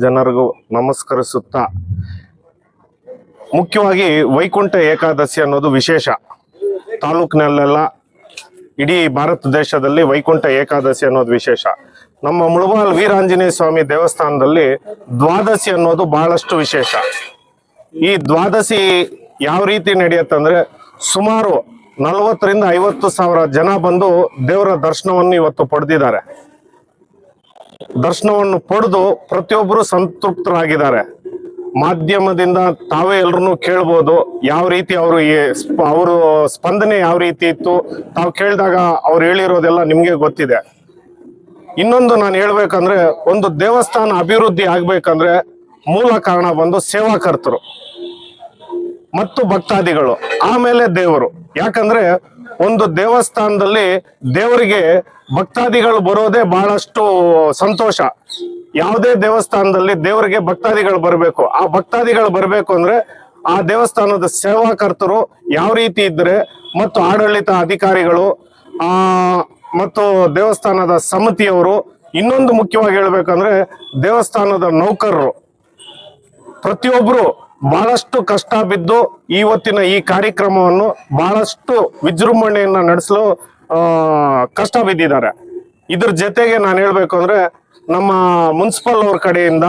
ಜನರಿಗೂ ನಮಸ್ಕರಿಸುತ್ತಾ, ಮುಖ್ಯವಾಗಿ ವೈಕುಂಠ ಏಕಾದಶಿ ಅನ್ನೋದು ವಿಶೇಷ. ತಾಲೂಕಿನಲ್ಲೆಲ್ಲ ಇಡೀ ಭಾರತ ದೇಶದಲ್ಲಿ ವೈಕುಂಠ ಏಕಾದಶಿ ಅನ್ನೋದು ವಿಶೇಷ. ನಮ್ಮ ಮುಳಬಾಲ್ ವೀರಾಂಜನೇಯ ಸ್ವಾಮಿ ದೇವಸ್ಥಾನದಲ್ಲಿ ದ್ವಾದಶಿ ಅನ್ನೋದು ಬಹಳಷ್ಟು ವಿಶೇಷ. ಈ ದ್ವಾದಶಿ ಯಾವ ರೀತಿ ನಡೆಯುತ್ತಂದ್ರೆ, ಸುಮಾರು 40,000 ರಿಂದ 50,000 ಜನ ಬಂದು ದೇವರ ದರ್ಶನವನ್ನು ಇವತ್ತು ಪಡೆದಿದ್ದಾರೆ. ದರ್ಶನವನ್ನು ಪಡೆದು ಪ್ರತಿಯೊಬ್ಬರು ಸಂತೃಪ್ತರಾಗಿದ್ದಾರೆ. ಮಾಧ್ಯಮದಿಂದ ತಾವೇ ಎಲ್ರು ಕೇಳ್ಬೋದು ಯಾವ ರೀತಿ ಅವರು ಸ್ಪಂದನೆ ಯಾವ ರೀತಿ ಇತ್ತು. ತಾವು ಕೇಳಿದಾಗ ಅವ್ರು ಹೇಳಿರೋದೆಲ್ಲ ನಿಮ್ಗೆ ಗೊತ್ತಿದೆ. ಇನ್ನೊಂದು ನಾನು ಹೇಳ್ಬೇಕಂದ್ರೆ, ಒಂದು ದೇವಸ್ಥಾನ ಅಭಿವೃದ್ಧಿ ಆಗ್ಬೇಕಂದ್ರೆ ಮೂಲ ಕಾರಣ ಬಂದು ಸೇವಾಕರ್ತರು ಮತ್ತು ಭಕ್ತಾದಿಗಳು, ಆಮೇಲೆ ದೇವರು. ಯಾಕಂದ್ರೆ ಒಂದು ದೇವಸ್ಥಾನದಲ್ಲಿ ದೇವರಿಗೆ ಭಕ್ತಾದಿಗಳು ಬರೋದೇ ಬಹಳಷ್ಟು ಸಂತೋಷ. ಯಾವುದೇ ದೇವಸ್ಥಾನದಲ್ಲಿ ದೇವರಿಗೆ ಭಕ್ತಾದಿಗಳು ಬರಬೇಕು. ಆ ಭಕ್ತಾದಿಗಳು ಬರಬೇಕು ಅಂದ್ರೆ ಆ ದೇವಸ್ಥಾನದ ಸೇವಾಕರ್ತರು ಯಾವ ರೀತಿ ಇದ್ರೆ, ಮತ್ತು ಆಡಳಿತ ಅಧಿಕಾರಿಗಳು ಮತ್ತು ದೇವಸ್ಥಾನದ ಸಮಿತಿಯವರು, ಇನ್ನೊಂದು ಮುಖ್ಯವಾಗಿ ಹೇಳ್ಬೇಕಂದ್ರೆ ದೇವಸ್ಥಾನದ ನೌಕರರು, ಪ್ರತಿಯೊಬ್ರು ಬಹಳಷ್ಟು ಕಷ್ಟ ಬಿದ್ದು ಇವತ್ತಿನ ಈ ಕಾರ್ಯಕ್ರಮವನ್ನು ಬಹಳಷ್ಟು ವಿಜೃಂಭಣೆಯನ್ನ ನಡೆಸಲು ಕಷ್ಟ ಬಿದ್ದಿದ್ದಾರೆ. ಇದ್ರ ಜೊತೆಗೆ ನಾನು ಹೇಳ್ಬೇಕು ಅಂದ್ರೆ, ನಮ್ಮ ಮುನ್ಸಿಪಲ್ ಅವ್ರ ಕಡೆಯಿಂದ,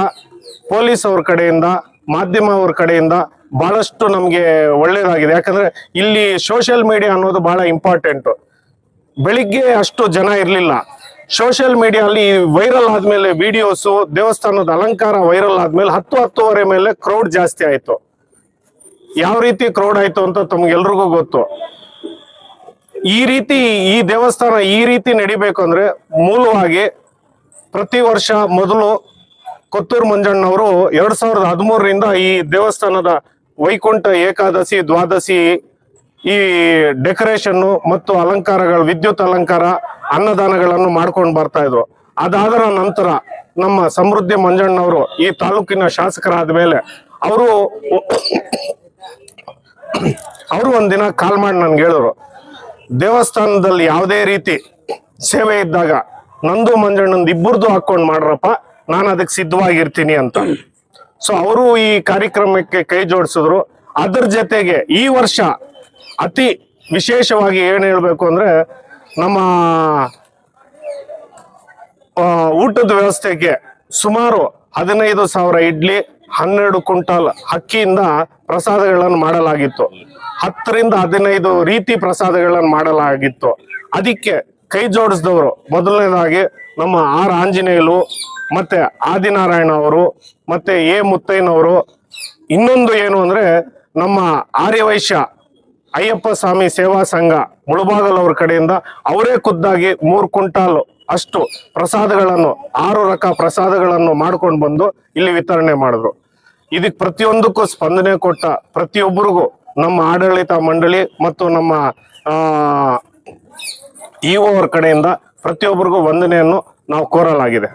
ಪೊಲೀಸ್ ಅವ್ರ ಕಡೆಯಿಂದ, ಮಾಧ್ಯಮ ಅವ್ರ ಕಡೆಯಿಂದ ಬಹಳಷ್ಟು ನಮ್ಗೆ ಒಳ್ಳೇದಾಗಿದೆ. ಯಾಕಂದ್ರೆ ಇಲ್ಲಿ ಸೋಷಿಯಲ್ ಮೀಡಿಯಾ ಅನ್ನೋದು ಬಹಳ ಇಂಪಾರ್ಟೆಂಟ್. ಬೆಳಿಗ್ಗೆ ಅಷ್ಟು ಜನ ಇರ್ಲಿಲ್ಲ. ಸೋಷಿಯಲ್ ಮೀಡಿಯಾ ಅಲ್ಲಿ ವೈರಲ್ ಆದ್ಮೇಲೆ ವಿಡಿಯೋಸು, ದೇವಸ್ಥಾನದ ಅಲಂಕಾರ ವೈರಲ್ ಆದ್ಮೇಲೆ 10-10:30 ಮೇಲೆ ಕ್ರೌಡ್ ಜಾಸ್ತಿ ಆಯ್ತು. ಯಾವ ರೀತಿ ಕ್ರೌಡ್ ಆಯ್ತು ಅಂತ ತಮ್ಗೆಲ್ರಿಗೂ ಗೊತ್ತು. ಈ ದೇವಸ್ಥಾನ ಈ ರೀತಿ ನಡಿಬೇಕು ಅಂದ್ರೆ ಮೂಲವಾಗಿ ಪ್ರತಿ ವರ್ಷ ಮೊದಲು ಕೊತ್ತೂರು ಮಂಜಣ್ಣವರು 2013ರಿಂದ ಈ ದೇವಸ್ಥಾನದ ವೈಕುಂಠ ಏಕಾದಶಿ, ದ್ವಾದಶಿ ಈ ಡೆಕೋರೇಷನ್ ಮತ್ತು ಅಲಂಕಾರಗಳು, ವಿದ್ಯುತ್ ಅಲಂಕಾರ, ಅನ್ನದಾನಗಳನ್ನು ಮಾಡ್ಕೊಂಡು ಬರ್ತಾ ಇದ್ರು. ಅದಾದ ನಂತರ ನಮ್ಮ ಸಮೃದ್ಧಿ ಮಂಜಣ್ಣವರು ಈ ತಾಲೂಕಿನ ಶಾಸಕರಾದ ಮೇಲೆ ಅವರು ಒಂದಿನ ಕಾಲ್ ಮಾಡಿ ನನ್ಗೆ ಹೇಳಿದ್ರು, ದೇವಸ್ಥಾನದಲ್ಲಿ ಯಾವುದೇ ರೀತಿ ಸೇವೆ ಇದ್ದಾಗ ನಂದು ಮಂಜಣ್ಣಂದು ಇಬ್ಬರದು ಹಾಕೊಂಡು ಮಾಡ್ರಪ್ಪ, ನಾನು ಅದಕ್ಕೆ ಸಿದ್ಧವಾಗಿರ್ತೀನಿ ಅಂತ. ಸೊ ಅವರು ಈ ಕಾರ್ಯಕ್ರಮಕ್ಕೆ ಕೈ ಜೋಡಿಸಿದ್ರು. ಅದ್ರ ಜೊತೆಗೆ ಈ ವರ್ಷ ಅತಿ ವಿಶೇಷವಾಗಿ ಏನ್ ಹೇಳ್ಬೇಕು ಅಂದ್ರೆ, ನಮ್ಮ ಊಟದ ವ್ಯವಸ್ಥೆಗೆ ಸುಮಾರು 15,000 ಇಡ್ಲಿ, 12 ಕ್ವಿಂಟಾಲ್ ಅಕ್ಕಿಯಿಂದ ಪ್ರಸಾದಗಳನ್ನು ಮಾಡಲಾಗಿತ್ತು. 10 ರಿಂದ 15 ರೀತಿ ಪ್ರಸಾದಗಳನ್ನು ಮಾಡಲಾಗಿತ್ತು. ಅದಕ್ಕೆ ಕೈ ಜೋಡಿಸಿದವರು ಮೊದಲನೇದಾಗಿ ನಮ್ಮ ಆರ್ ಆಂಜನೇಯಲು, ಮತ್ತೆ ಆದಿನಾರಾಯಣ ಅವರು, ಮತ್ತೆ ಮುತ್ತಯ್ಯನವರು. ಇನ್ನೊಂದು ಏನು ಅಂದ್ರೆ, ನಮ್ಮ ಆರ್ಯವೈಶ್ಯ ಅಯ್ಯಪ್ಪ ಸ್ವಾಮಿ ಸೇವಾ ಸಂಘ ಮುಳಬಾಗಲ್ ಅವ್ರ ಕಡೆಯಿಂದ ಅವರೇ ಖುದ್ದಾಗಿ 3 ಕ್ವಿಂಟಾಲ್ ಅಷ್ಟು ಪ್ರಸಾದಗಳನ್ನು, 6 ರಕ ಪ್ರಸಾದಗಳನ್ನು ಮಾಡ್ಕೊಂಡು ಬಂದು ಇಲ್ಲಿ ವಿತರಣೆ ಮಾಡಿದ್ರು. ಇದಕ್ಕೆ ಪ್ರತಿಯೊಂದಕ್ಕೂ ಸ್ಪಂದನೆ ಕೊಟ್ಟ ಪ್ರತಿಯೊಬ್ಬರಿಗೂ ನಮ್ಮ ಆಡಳಿತ ಮಂಡಳಿ ಮತ್ತು ನಮ್ಮ ಇಒ ಅವ್ರ ಕಡೆಯಿಂದ ಪ್ರತಿಯೊಬ್ಬರಿಗೂ ವಂದನೆಯನ್ನು ನಾವು ಕೋರಲಾಗಿದೆ.